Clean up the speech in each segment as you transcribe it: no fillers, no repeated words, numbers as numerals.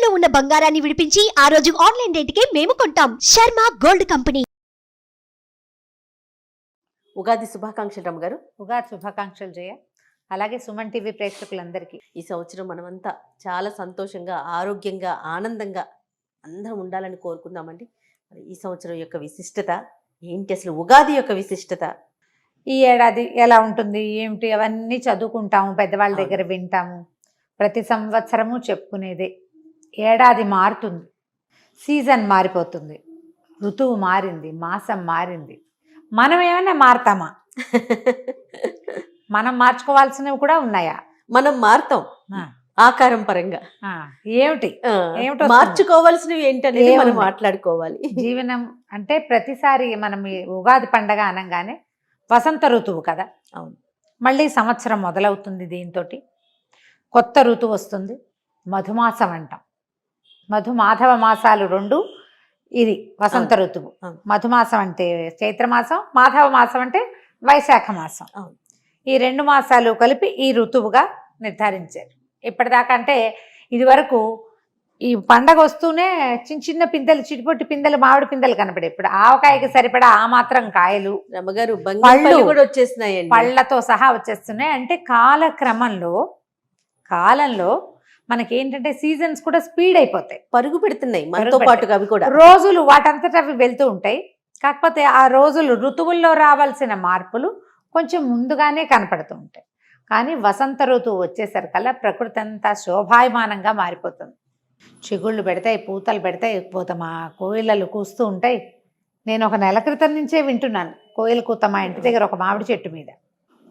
తాకట్టులో ఉన్న బంగారాన్ని విడిపించి ఆ రోజు ఆన్లైన్ రేటుకే మేము కొంటాం. Sharma gold company. ఉగాది శుభాకాంక్షలు రమ్మగారు. ఉగాది శుభాకాంక్షలు జయ. అలాగే సుమన్ టీవీ ప్రేక్షకులందరికీ ఈ సంవత్సరం మనమంతా చాలా సంతోషంగా, ఆరోగ్యంగా, ఆనందంగా అందరం ఉండాలని కోరుకుందామండి. మరి ఈ సంవత్సరం యొక్క విశిష్టత ఏంటి, అసలు ఉగాది యొక్క విశిష్టత? ఈ ఏడాది ఎలా ఉంటుంది ఏమిటి అవన్నీ చదువుకుంటాము, పెద్దవాళ్ళ దగ్గర వింటాము. ప్రతి సంవత్సరము చెప్పుకునేదే. ఏడాది మారుతుంది, సీజన్ మారిపోతుంది, ఋతువు మారింది, మాసం మారింది. మనం ఏమైనా మారుతామా? మనం మార్చుకోవాల్సినవి కూడా ఉన్నాయా? మనం మారుతాం ఆకారం పరంగా. ఏమిటి ఏమిటో మార్చుకోవాల్సినవి ఏంటనేది మనం మాట్లాడుకోవాలి. జీవనం అంటే ప్రతిసారి మనం ఈ ఉగాది పండగ అనగానే వసంత ఋతువు కదా. అవును. మళ్ళీ సంవత్సరం మొదలవుతుంది, దీంతో కొత్త ఋతువు వస్తుంది. మధుమాసం అంటాం. మధుమాధవ మాసాలు రెండు. ఇది వసంత ఋతువు. మధుమాసం అంటే చైత్రమాసం, మాధవ మాసం అంటే వైశాఖ మాసం. ఈ రెండు మాసాలు కలిపి ఈ ఋతువుగా నిర్ధారించారు. ఇప్పటిదాకా అంటే ఇది వరకు ఈ పండగ వస్తూనే చిన్న చిన్న పిందెలు, చిటిపొట్టి పిందెలు, మామిడి పిందెలు కనపడే. ఇప్పుడు ఆవకాయకి సరిపడా ఆ మాత్రం కాయలు, రమ్మగారు పళ్ళు కూడా వచ్చేస్తున్నాయండి, పళ్ళతో సహా వచ్చేస్తున్నాయి. అంటే కాలంలో మనకేంటంటే సీజన్స్ కూడా స్పీడ్ అయిపోతాయి, పరుగు పెడుతున్నాయి మనతో పాటుగా. అవి కూడా రోజులు వాటంతట అవి వెళ్తూ ఉంటాయి. కాకపోతే ఆ రోజులు ఋతువుల్లో రావాల్సిన మార్పులు కొంచెం ముందుగానే కనపడుతూ ఉంటాయి. కానీ వసంత ఋతువు వచ్చేసరికల్లా ప్రకృతి అంతా శోభాయమానంగా మారిపోతుంది. చిగుళ్ళు పెడతాయి, పూతలు పెడతాయి, మా కోయిలలు కూస్తూ ఉంటాయి. నేను ఒక నెల క్రితం నుంచే వింటున్నాను కోయిల కూత. మా ఇంటి దగ్గర ఒక మామిడి చెట్టు మీద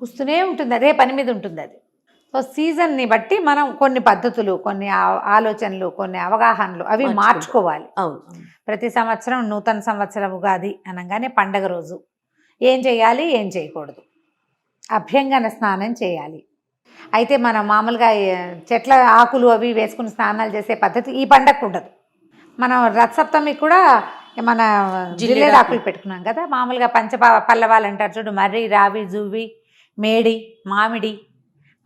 కూస్తూనే ఉంటుంది, అదే పని మీద ఉంటుంది అది. సో సీజన్ని బట్టి మనం కొన్ని పద్ధతులు, కొన్ని ఆలోచనలు, కొన్ని అవగాహనలు అవి మార్చుకోవాలి. ప్రతి సంవత్సరం నూతన సంవత్సరం ఉగాది అనగానే పండగ రోజు ఏం చేయాలి, ఏం చేయకూడదు? అభ్యంగన స్నానం చేయాలి. అయితే మనం మామూలుగా చెట్ల ఆకులు అవి వేసుకుని స్నానాలు చేసే పద్ధతి ఈ పండగకు ఉండదు. మనం రథసప్తమికి కూడా మన జిల్లేడు ఆకులు పెట్టుకున్నాం కదా. మామూలుగా పల్లవాలు అంటారు చూడు, మర్రి, రావి, జువ్వి, మేడి, మామిడి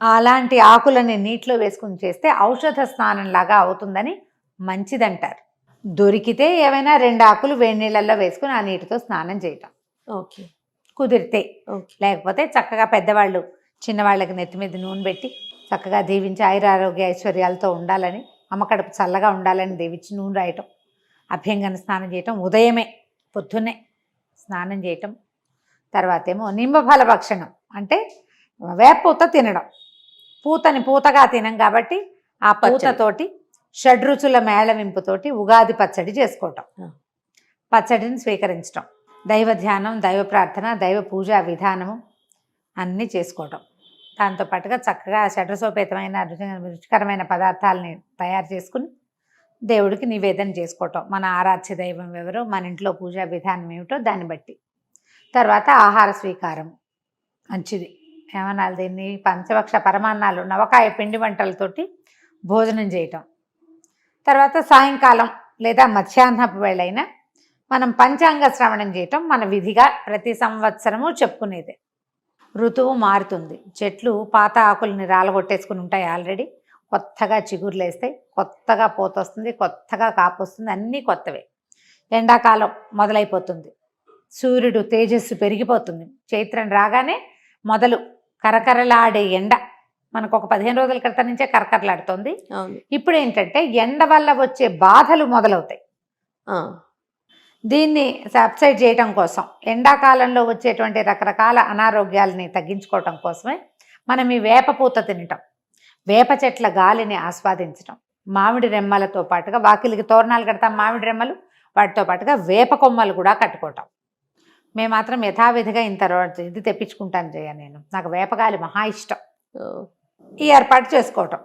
అలాంటి ఆకులని నీటిలో వేసుకుని చేస్తే ఔషధ స్నానంలాగా అవుతుందని మంచిదంటారు. దొరికితే ఏమైనా 2 ఆకులు వేడి నీళ్ళల్లో వేసుకుని ఆ నీటితో స్నానం చేయటం ఓకే, కుదిరితే. లేకపోతే చక్కగా పెద్దవాళ్ళు చిన్నవాళ్ళకి నెత్తి మీద నూనె పెట్టి చక్కగా దీవించి ఆయురారోగ్య ఐశ్వర్యాలతో ఉండాలని, అమ్మకడుపు చల్లగా ఉండాలని దీవించి నూనె రాయటం, అభ్యంగన స్నానం చేయటం, ఉదయమే పొద్దున్నే స్నానం చేయటం. తర్వాత ఏమో నింబఫల భక్షణం అంటే వేపూత తినడం. పూతని పూతగా తినం కాబట్టి ఆ పూతతోటి షడ్రుచుల మేళవింపుతోటి ఉగాది పచ్చడి చేసుకోవటం, పచ్చడిని స్వీకరించటం, దైవ ధ్యానం, దైవ ప్రార్థన, దైవ పూజా విధానము అన్నీ చేసుకోవటం. దాంతోపాటుగా చక్కగా షడ్రసోపేతమైన రుచికరమైన పదార్థాలని తయారు చేసుకుని దేవుడికి నివేదన చేసుకోవటం. మన ఆరాధ్య దైవం ఎవరో, మన ఇంట్లో పూజా విధానం ఏమిటో దాన్ని బట్టి. తర్వాత ఆహార స్వీకారం మంచిది. ఏమనాలి దీన్ని, పంచభక్ష పరమాన్నాలు, నవకాయ పిండి వంటలతోటి భోజనం చేయటం. తర్వాత సాయంకాలం లేదా మధ్యాహ్నపు వేళైనా మనం పంచాంగ శ్రవణం చేయటం మన విధిగా ప్రతి సంవత్సరము చెప్పుకునేదే. ఋతువు మారుతుంది, చెట్లు పాత ఆకుల్ని రాలగొట్టేసుకుని ఉంటాయి ఆల్రెడీ, కొత్తగా చిగుర్లు వేస్తాయి, కొత్తగా పూత వస్తుంది, కొత్తగా కాపు వస్తుంది, అన్నీ కొత్తవే. ఎండాకాలం మొదలైపోతుంది, సూర్యుడు తేజస్సు పెరిగిపోతుంది. చైత్రం రాగానే మొదలు కరకరలాడే ఎండ మనకు ఒక 15 రోజుల క్రితం నుంచే కరకరలాడుతుంది. ఇప్పుడు ఏంటంటే ఎండ వల్ల వచ్చే బాధలు మొదలవుతాయి. దీన్ని సబ్సైడ్ చేయటం కోసం, ఎండాకాలంలో వచ్చేటువంటి రకరకాల అనారోగ్యాలని తగ్గించుకోవటం కోసమే మనం ఈ వేప పూత తినటం, వేప చెట్ల గాలిని ఆస్వాదించటం, మామిడి రెమ్మలతో పాటుగా వాకిలికి తోరణాలు కడతాం, మామిడి రెమ్మలు, వాటితో పాటుగా వేప కొమ్మలు కూడా కట్టుకోవటం. మేము మాత్రం యథావిధిగా ఇంత ఇది తెప్పించుకుంటాను జయ. నాకు వేపగాలి మహా ఇష్టం. ఈ ఏర్పాటు చేసుకోవటం,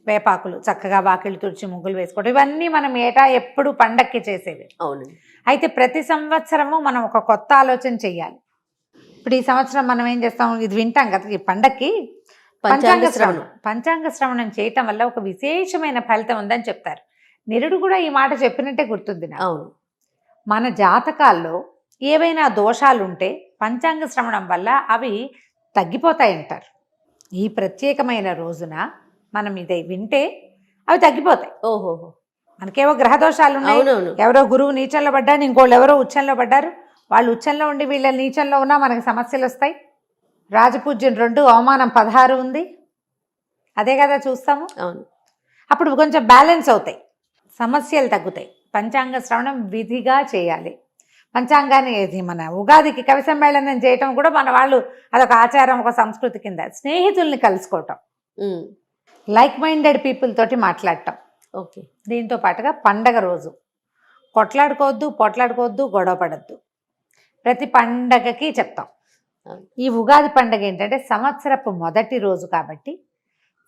వేపాకులు చక్కగా వాకిళ్ళు తుడిచి ముగ్గులు వేసుకోవటం, ఇవన్నీ మనం ఏటా ఎప్పుడు పండక్కి చేసేవి. అవును. అయితే ప్రతి సంవత్సరము మనం ఒక కొత్త ఆలోచన చెయ్యాలి. ఇప్పుడు ఈ సంవత్సరం మనం ఏం చేస్తాం, ఇది వింటాం కదా ఈ పండక్కి, పంచాంగ శ్రవణం చేయటం వల్ల ఒక విశేషమైన ఫలితం ఉందని చెప్తారు. నిరుడు కూడా ఈ మాట చెప్పినట్టే గుర్తుంది నాకు. అవును. మన జాతకాల్లో ఏవైనా దోషాలుంటే పంచాంగ శ్రవణం వల్ల అవి తగ్గిపోతాయంటారు. ఈ ప్రత్యేకమైన రోజున మనం ఇది వింటే అవి తగ్గిపోతాయి. ఓహోహో. మనకేవో గ్రహదోషాలు ఉన్నాయి, అవునవును. ఎవరో గురువు నీచంలో పడ్డారు, ఇంకోళ్ళు ఎవరో ఉచ్చంలో పడ్డారు, వాళ్ళు ఉచ్చంలో ఉండి వీళ్ళ నీచంలో ఉన్నా మనకి సమస్యలు వస్తాయి. రాజపూజ్యం 2 అవమానం 16 ఉంది, అదే కదా చూస్తాము. అవును. అప్పుడు కొంచెం బ్యాలెన్స్ అవుతాయి, సమస్యలు తగ్గుతాయి. పంచాంగ శ్రవణం విధిగా చేయాలి. పంచాంగాన్ని ఇది మన ఉగాదికి కవి సమ్మేళనం చేయటం కూడా మన వాళ్ళు అదొక ఆచారం, ఒక సంస్కృతి కింద. స్నేహితుల్ని కలుసుకోవటం, లైక్ మైండెడ్ పీపుల్ తోటి మాట్లాడటం. ఓకే. దీంతో పాటుగా పండగ రోజు పొట్లాడుకోవద్దు, గొడవ పడద్దు. ప్రతి పండగకి చెప్తాం. ఈ ఉగాది పండగ ఏంటంటే సంవత్సరపు మొదటి రోజు కాబట్టి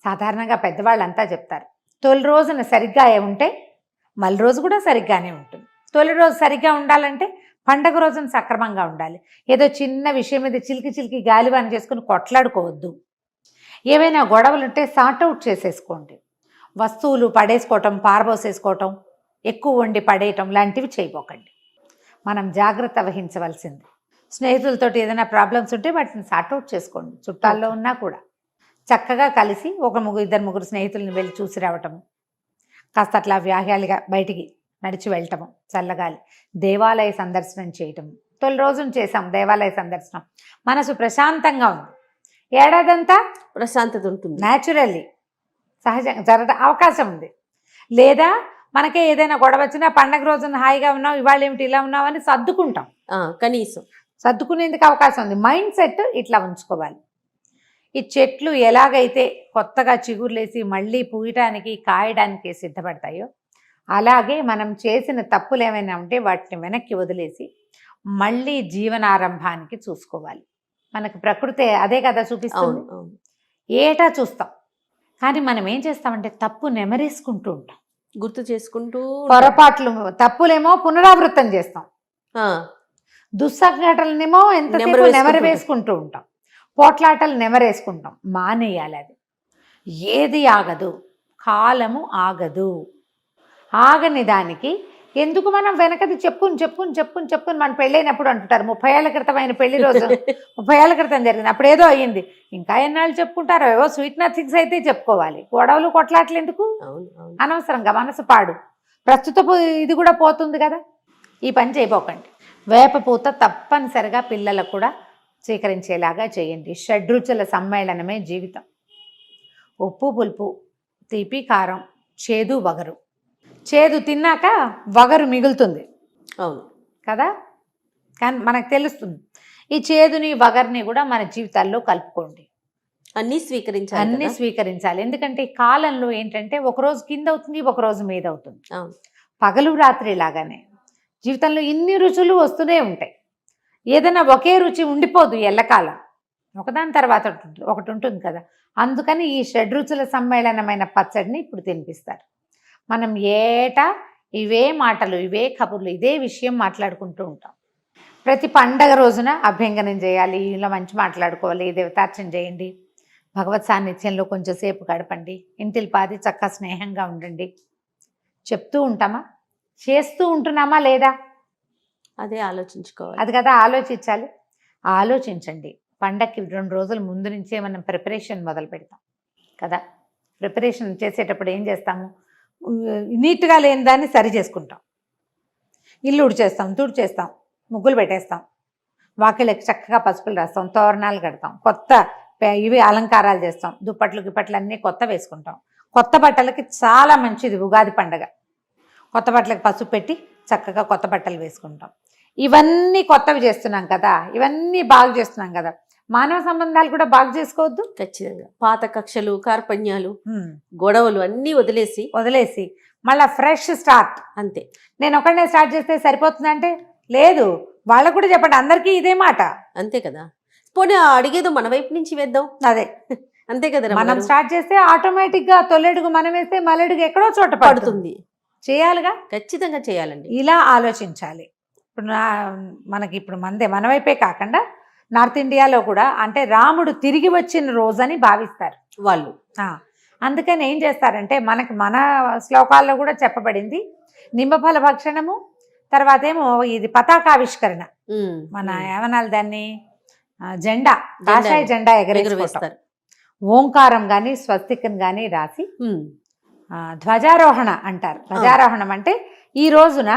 సాధారణంగా పెద్దవాళ్ళంతా చెప్తారు, తొలి రోజున సరిగ్గా ఉంటే మళ్ళీ రోజు కూడా సరిగ్గానే ఉంటుంది. తొలి రోజు సరిగ్గా ఉండాలంటే పండగ రోజున సక్రమంగా ఉండాలి. ఏదో చిన్న విషయం మీద చిలికి గాలివాన చేసుకుని కొట్లాడుకోవద్దు. ఏవైనా గొడవలు ఉంటే సార్ట్అవుట్ చేసేసుకోండి. వస్తువులు పడేసుకోవటం, పారబోసేసుకోవటం, ఎక్కువ వండి పడేయటం లాంటివి చేయబోకండి. మనం జాగ్రత్త వహించవలసింది. స్నేహితులతోటి ఏదైనా ప్రాబ్లమ్స్ ఉంటే వాటిని సార్ట్అవుట్ చేసుకోండి. చుట్టాల్లో ఉన్నా కూడా చక్కగా కలిసి ఒక ఇద్దరు ముగ్గురు స్నేహితులను వెళ్ళి చూసి రావటము, కాస్త అట్లా వ్యాహ్యాలుగా బయటికి నడిచి వెళ్ళటము, చల్లగాలి, దేవాలయ సందర్శనం చేయటము. తొలి రోజున చేసాం దేవాలయ సందర్శనం, మనసు ప్రశాంతంగా ఉంది. ఏడాదంతా ప్రశాంతత ఉంటుంది, న్యాచురల్లీ సహజంగా జరగడం అవకాశం ఉంది. లేదా మనకే ఏదైనా గొడవ వచ్చినా పండగ రోజున హాయిగా ఉన్నావు, ఇవాళ ఏమిటి ఇలా ఉన్నావు అని సర్దుకుంటాం. కనీసం సర్దుకునేందుకు అవకాశం ఉంది. మైండ్ సెట్ ఇట్లా ఉంచుకోవాలి. ఈ చెట్లు ఎలాగైతే కొత్తగా చిగుర్లేసి మళ్ళీ పూయటానికి కాయడానికి సిద్ధపడతాయో అలాగే మనం చేసిన తప్పులు ఏమైనా ఉంటే వాటిని వెనక్కి వదిలేసి మళ్ళీ జీవనారంభానికి చూసుకోవాలి. మనకు ప్రకృతి అదే కదా చూపిస్తుంది. ఏటా చూస్తాం, కానీ మనం ఏం చేస్తామంటే తప్పు నెమరేసుకుంటూ ఉంటాం, గుర్తు చేసుకుంటూ. పొరపాట్లు తప్పులేమో పునరావృతం చేస్తాం, దుస్సంఘటనలేమో ఎంతసేపు నెమరవేసుకుంటూ ఉంటాం, పోట్లాటలు నెమరేసుకుంటాం. మానేయాలి. అది ఏది ఆగదు, కాలము ఆగదు. ఆగని దానికి ఎందుకు మనం వెనకది చెప్పుకుని మన పెళ్ళైనప్పుడు అంటుంటారు 30 ఏళ్ల క్రితం అయిన పెళ్లి రోజు 30 ఏళ్ల క్రితం జరిగింది, అప్పుడు ఏదో అయ్యింది, ఇంకా ఎన్నాళ్ళు చెప్పుకుంటారో. ఏవో స్వీట్ నథింగ్స్ అయితే చెప్పుకోవాలి, గొడవలు కొట్లాటలు ఎందుకు అనవసరంగా, మనసు పాడు. ప్రస్తుతపు ఇది కూడా పోతుంది కదా. ఈ పని చేయబోకండి. వేపపూత తప్పనిసరిగా పిల్లలకు కూడా స్వీకరించేలాగా చేయండి. షడ్రుచుల సమ్మేళనమే జీవితం. ఉప్పు పులుపు, తీపి కారం, చేదు వగరు. చేదు తిన్నాక వగరు మిగులుతుంది, అవును కదా. కానీ మనకు తెలుస్తుంది. ఈ చేదుని వగర్ని కూడా మన జీవితాల్లో కలుపుకోండి. అన్నీ స్వీకరించాలి. ఎందుకంటే ఈ కాలంలో ఏంటంటే ఒకరోజు కింద అవుతుంది, ఒకరోజు మీద అవుతుంది. పగలు రాత్రి లాగానే జీవితంలో ఇన్ని రుచులు వస్తూనే ఉంటాయి. ఏదైనా ఒకే రుచి ఉండిపోదు ఎల్లకాలం, ఒకదాని తర్వాత ఒకటి ఉంటుంది కదా. అందుకని ఈ షడ్రుచుల సమ్మేళనమైన పచ్చడిని ఇప్పుడు తినిపిస్తారు. మనం ఏటా ఇవే మాటలు, ఇవే కబుర్లు, ఇదే విషయం మాట్లాడుకుంటూ ఉంటాం. ప్రతి పండగ రోజున అభ్యంగనం చేయాలి, ఇలా మంచి మాట్లాడుకోవాలి, దేవతార్చన చేయండి, భగవత్ సాన్నిధ్యంలో కొంచెం సేపు గడపండి, ఇంటిల్ పాది చక్కగా స్నేహంగా ఉండండి. చెప్తూ ఉంటామా, చేస్తూ ఉంటున్నామా లేదా, అదే ఆలోచించుకోవాలి. అది కదా ఆలోచించాలి. ఆలోచించండి. పండగకి 2 రోజుల ముందు నుంచే మనం ప్రిపరేషన్ మొదలు పెడతాం కదా. ప్రిపరేషన్ చేసేటప్పుడు ఏం చేస్తాము, నీట్గా లేని దాన్ని సరి చేసుకుంటాం, ఇల్లు ఉడిచేస్తాం, తుడిచేస్తాం, ముగ్గులు పెట్టేస్తాం, వాకిళ్ళకి చక్కగా పసుపులు రాస్తాం, తోరణాలు కడతాం, కొత్త ఇవి అలంకారాలు చేస్తాం, దుప్పట్లు గిప్పట్లు అన్నీ కొత్త వేసుకుంటాం. కొత్త బట్టలకి చాలా మంచిది ఉగాది పండగ. కొత్త బట్టలకు పసుపు పెట్టి చక్కగా కొత్త బట్టలు వేసుకుంటాం. ఇవన్నీ కొత్తవి చేస్తున్నాం కదా, ఇవన్నీ బాగు చేస్తున్నాం కదా. మానవ సంబంధాలు కూడా బాగు చేసుకోవద్దు. ఖచ్చితంగా పాత కక్షలు, కార్పణ్యాలు, గొడవలు అన్నీ వదిలేసి మళ్ళీ ఫ్రెష్ స్టార్ట్. అంతే. నేను ఒకనే స్టార్ట్ చేస్తే సరిపోతుందంటే లేదు, వాళ్ళకు కూడా చెప్పండి. అందరికీ ఇదే మాట. అంతే కదా. పోనీ అడిగేదో మన వైపు నుంచి వేద్దాం. అదే అంతే కదా. మనం స్టార్ట్ చేస్తే ఆటోమేటిక్గా తొలెడుగు మనం వేస్తే మలెడుగు ఎక్కడో చోట పడుతుంది. చేయాలిగా, ఖచ్చితంగా చేయాలండి. ఇలా ఆలోచించాలి. ఇప్పుడు మనకి ఇప్పుడు మన వైపే కాకుండా నార్త్ ఇండియాలో కూడా అంటే రాముడు తిరిగి వచ్చిన రోజని భావిస్తారు వాళ్ళు. అందుకని ఏం చేస్తారంటే మనకి మన శ్లోకాల్లో కూడా చెప్పబడింది నిమ్మఫల భక్షణము, తర్వాత ఏమో ఇది పతాకావిష్కరణ. మన ఏమనాలి దాన్ని, జెండా, కాషాయ జెండా ఎగరేస్తారు. ఓంకారం కానీ స్వస్తికం కానీ రాసి ధ్వజారోహణ అంటారు. ధ్వజారోహణం అంటే ఈ రోజున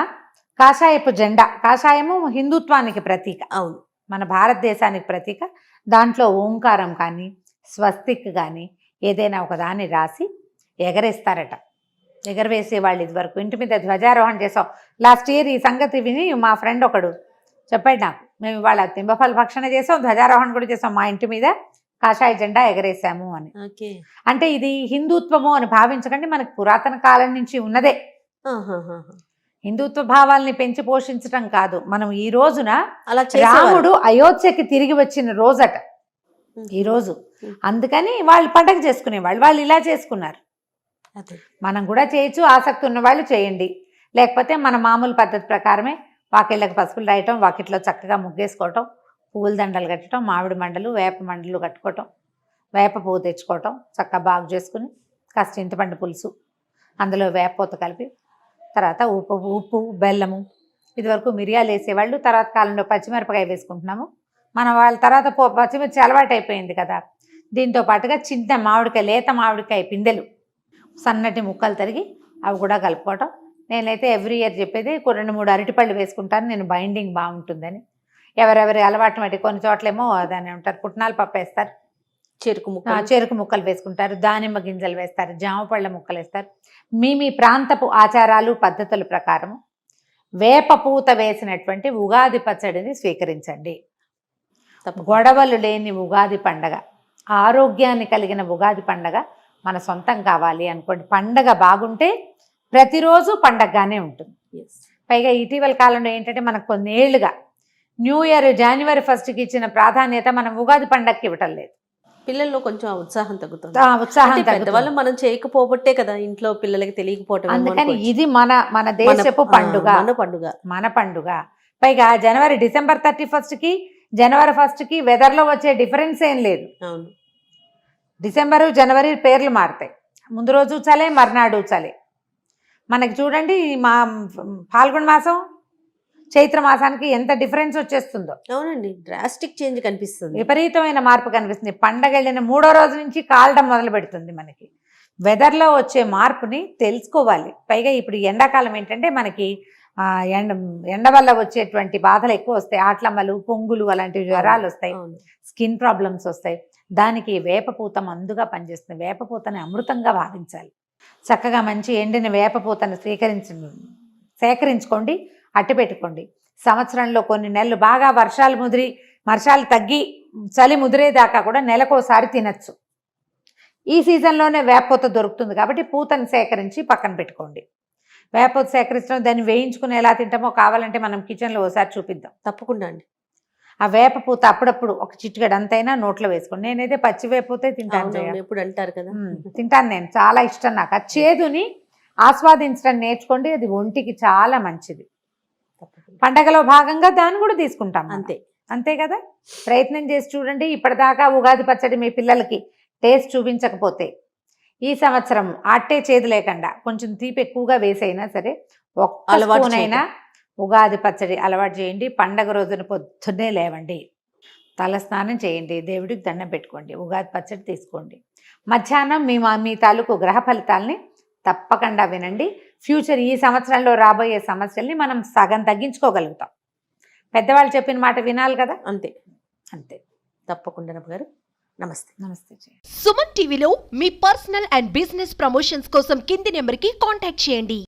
కాషాయపు జెండా, కాషాయము హిందుత్వానికి ప్రతీక, అవును, మన భారతదేశానికి ప్రతీక. దాంట్లో ఓంకారం కానీ స్వస్తిక్ కానీ ఏదైనా ఒక దాన్ని రాసి ఎగరేస్తారట. ఎగరవేసే వాళ్ళు ఇదివరకు ఇంటి మీద ధ్వజారోహణ చేసాం. లాస్ట్ ఇయర్ ఈ సంగతి విని మా ఫ్రెండ్ ఒకడు చెప్పాడు నాకు, మేము ఇవాళ తింబఫల భక్షణ చేసాం, ధ్వజారోహణ కూడా చేసాం, మా ఇంటి మీద కాషాయ జెండా ఎగరేసాము అని. అంటే ఇది హిందుత్వము అని భావించకండి, మనకు పురాతన కాలం నుంచి ఉన్నదే. హిందుత్వ భావాల్ని పెంచి పోషించడం కాదు. మనం ఈ రోజున అలా రాముడు అయోధ్యకి తిరిగి వచ్చిన రోజట ఈ రోజు, అందుకని వాళ్ళు పండగ చేసుకునేవాళ్ళు, వాళ్ళు ఇలా చేసుకున్నారు. మనం కూడా చేయొచ్చు, ఆసక్తి ఉన్న వాళ్ళు చేయండి. లేకపోతే మన మామూలు పద్ధతి ప్రకారమే వాకిళ్ళకి పసుపులు రాయటం, వాకిట్లో చక్కగా ముగ్గేసుకోవటం, పువ్వుల దండలు కట్టడం, మామిడి మండలు వేప మండలు కట్టుకోవటం, వేప పువ్వు తెచ్చుకోవటం, చక్కగా బాగు చేసుకుని కాస్త చింతపండు పులుసు, అందులో వేప పూత కలిపి, తర్వాత ఉప్పు బెల్లము, ఇదివరకు మిరియాలు వేసేవాళ్ళు, తర్వాత కాలంలో పచ్చిమిరపకాయ వేసుకుంటున్నాము మనం. వాళ్ళ తర్వాత పచ్చిమిర్చి అలవాటు అయిపోయింది కదా. దీంతో పాటుగా చిన్న మామిడికాయ, లేత మామిడికాయ పిందెలు సన్నటి ముక్కలు తరిగి అవి కూడా కలుపుకోవటం. నేనైతే ఎవ్రీ ఇయర్ చెప్పేది 2-3 అరటిపళ్ళు వేసుకుంటాను, నేను బైండింగ్ బాగుంటుందని. ఎవరెవరి అలవాటు బట్టి కొన్ని చోట్లేమో దాన్ని ఉంటారు పుట్నాల పప్పు వేస్తారు, చెరుకు ముక్కలు వేసుకుంటారు, దానిమ్మ గింజలు వేస్తారు, జామ పళ్ళ ముక్కలు వేస్తారు. మీ ప్రాంతపు ఆచారాలు పద్ధతుల ప్రకారం వేప పూత వేసినటువంటి ఉగాది పచ్చడిని స్వీకరించండి. గొడవలు లేని ఉగాది పండగ, ఆరోగ్యాన్ని కలిగిన ఉగాది పండగ మన సొంతం కావాలి అనుకోండి. పండగ బాగుంటే ప్రతిరోజు పండగగానే ఉంటుంది. పైగా ఇటీవల కాలంలో ఏంటంటే మనకు కొన్ని ఏళ్ళుగా న్యూ ఇయర్ January 1st ఇచ్చిన ప్రాధాన్యత మనం ఉగాది పండగకి ఇవ్వటం లేదు. పిల్లల్లో కొంచెం ఉత్సాహం తగ్గుతుంది. పెద్దవాళ్ళు మనం చేయకపోబట్టే కదా ఇంట్లో పిల్లలకి తెలియకపోవటం. అందుకని ఇది మన దేశపు పండుగ, మన పండుగ. పైగా December 31st January 1st వెదర్లో వచ్చే డిఫరెన్స్ ఏం లేదు. అవును, డిసెంబరు జనవరి పేర్లు మారుతాయి, ముందు రోజు చలే మర్నాడు చలే. మనకి చూడండి మా ఫాల్గుణ మాసం చైత్ర మాసానికి ఎంత డిఫరెన్స్ వచ్చేస్తుందో. అవునండి, డ్రాస్టిక్ చేంజ్ కనిపిస్తుంది, విపరీతమైన మార్పు కనిపిస్తుంది. పండగ వెళ్ళిన 3వ రోజు నుంచి కాలడం మొదలు పెడుతుంది. మనకి వెదర్లో వచ్చే మార్పుని తెలుసుకోవాలి. పైగా ఇప్పుడు ఎండాకాలం ఏంటంటే మనకి ఎండ వల్ల వచ్చేటువంటి బాధలు ఎక్కువ వస్తాయి, ఆట్లమ్మలు, పొంగులు, అలాంటి జ్వరాలు వస్తాయి, స్కిన్ ప్రాబ్లమ్స్ వస్తాయి. దానికి వేపపూత మందుగా పనిచేస్తుంది. వేపపూతని అమృతంగా భావించాలి. చక్కగా మంచి ఎండిన వేపపూతను సేకరించుకోండి, అట్టి పెట్టుకోండి. సంవత్సరంలో కొన్ని నెలలు బాగా వర్షాలు తగ్గి చలి ముదిరేదాకా కూడా నెలకోసారి తినచ్చు. ఈ సీజన్లోనే వేపపూత దొరుకుతుంది కాబట్టి పూతను సేకరించి పక్కన పెట్టుకోండి. వేపపూత సేకరించడం, దాన్ని వేయించుకుని ఎలా తింటామో కావాలంటే మనం కిచెన్లో ఒకసారి చూపిద్దాం. తప్పకుండా అండి. ఆ వేపపూత అప్పుడప్పుడు ఒక చిటికెడు అంతైనా నోట్లో వేసుకోండి. నేనైతే పచ్చి వేపపూతే తింటాను. ఎప్పుడు అంటారు కదా, తింటాను నేను, చాలా ఇష్టం నాకు. ఆ చేదుని ఆస్వాదించడం నేర్చుకోండి, అది ఒంటికి చాలా మంచిది. పండగలో భాగంగా దాన్ని కూడా తీసుకుంటాం. అంతే కదా, ప్రయత్నం చేసి చూడండి. ఇప్పటిదాకా ఉగాది పచ్చడి మీ పిల్లలకి టేస్ట్ చూపించకపోతే ఈ సంవత్సరం అట్టే చేదు లేకుండా కొంచెం తీపి ఎక్కువగా వేసైనా సరే ఒక్క స్పూనైనా ఉగాది పచ్చడి అలవాటు చేయండి. పండగ రోజున పొద్దున్నే లేవండి, తల స్నానం చేయండి, దేవుడికి దండం పెట్టుకోండి, ఉగాది పచ్చడి తీసుకోండి. మధ్యాహ్నం మీ తాలూకు గ్రహ ఫలితాలని తప్పకుండా వినండి. ఫ్యూచర్ ఈ సంవత్సరంలో రాబోయే సమస్యల్ని మనం సగం తగ్గించుకోగలుగుతాం. పెద్దవాళ్ళు చెప్పిన మాట వినాలి కదా. అంతే తప్పకుండా గారు. నమస్తే. సుమన్ టీవీలో మీ పర్సనల్ అండ్ బిజినెస్ ప్రమోషన్స్ కోసం కింది నెంబర్కి కాంటాక్ట్ చేయండి.